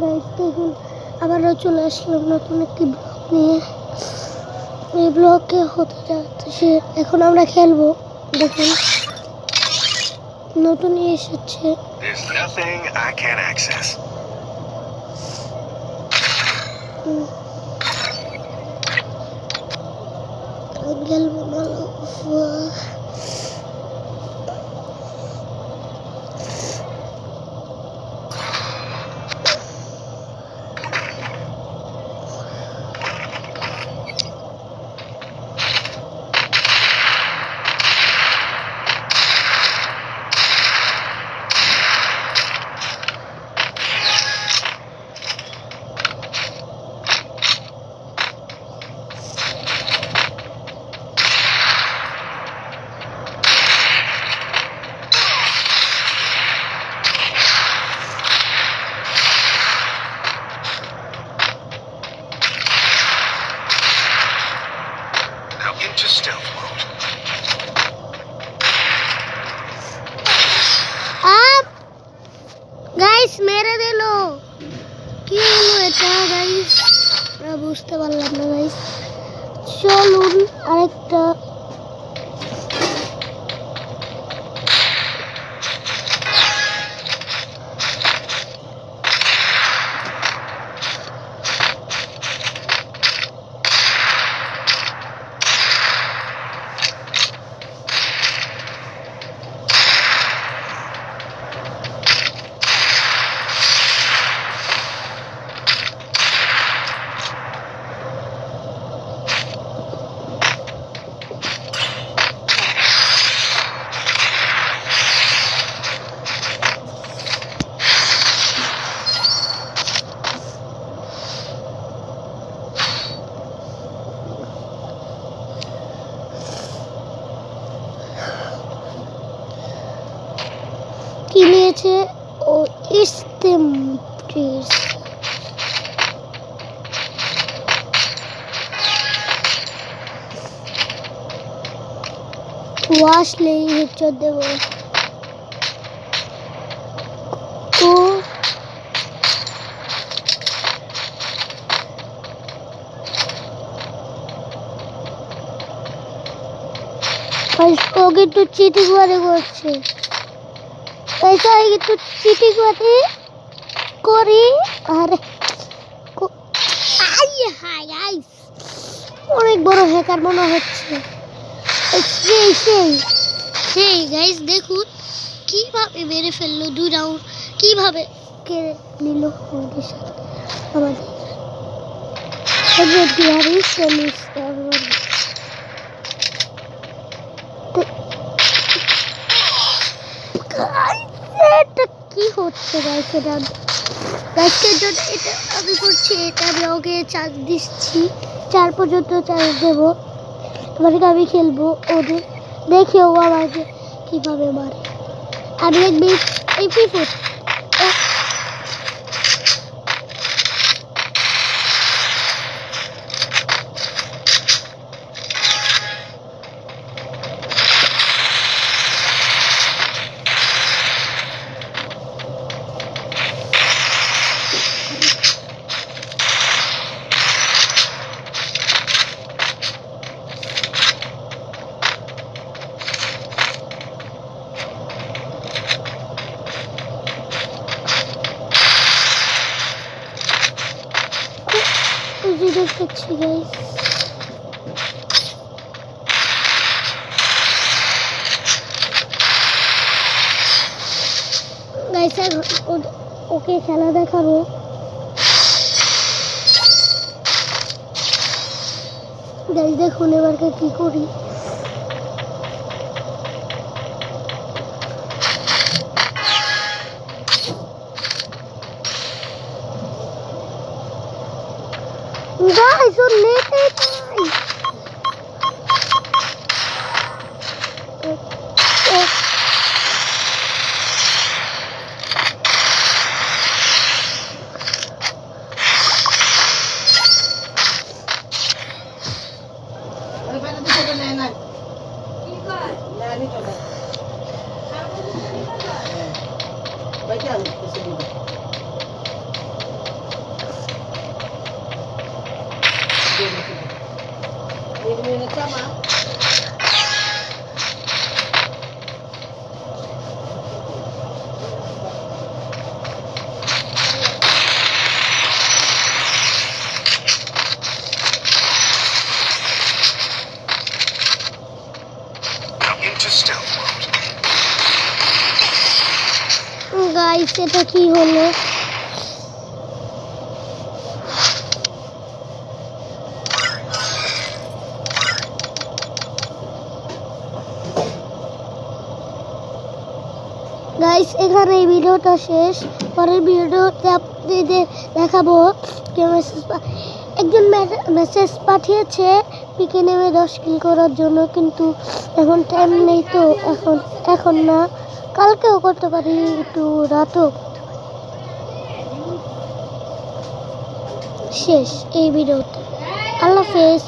Guys দেখুন আবারও চলে আসলাম নতুন একটি ব্লগ নিয়ে। এই ব্লগে হতে যাচ্ছে এখন আমরা খেলবো। দেখুন নতুন এসেছে। There's nothing I can't access. খেলবো ভালো। Now into stealth mode. Guys মেরে দিল। কি হলো এটা গাইস? আমরা বুঝতে পারলাম না গাইস। চলুন আরেকটা কি নিয়েছে ও ইস্তেমপ্রিস। ওয়াশলেই হেডশট দেব। ও ও কিন্তু চিটিং বারে করছে। পয়সা কিন্তু চিটিং বারে করি। আরে অনেক বড় হ্যাকার মনে হচ্ছে। সেই গাইস দেখুন কিভাবে মেরে ফেললো 2 রাউন্ড, কিভাবে কেড়ে নিল আমাদের সাথে আমাদের কি হচ্ছে গাইস? এটা গাইসের জন্য এটা আমি করছি, এটা আমি ওকে চার্জ দিচ্ছি, 4 পর্যন্ত চার্জ দেবো। এবার আমি খেলবো ওদের, দেখি ও আমাকে কিভাবে মারে। আমি এক মিনিট এই পিফুট দেখছি গাইস। গাইস ওকে খেলা দেখাবো। গাইস দেখুন এবারকে কি করি। Guys, you're late. গাইস এটা কি হলো? গাইস এখানে এই ভিডিওটা শেষ। পরের ভিডিওতে আপনাদের দেখাবো একজন মেসেজ পাঠিয়েছে পিকে নেমে 10 কিল করার জন্য, কিন্তু এখন টাইম নেই, তো এখন না, কালকেও করতে পারি, একটু রাতও। শেষ এই ভিডিওতে। আল্লাহ হাফেজ।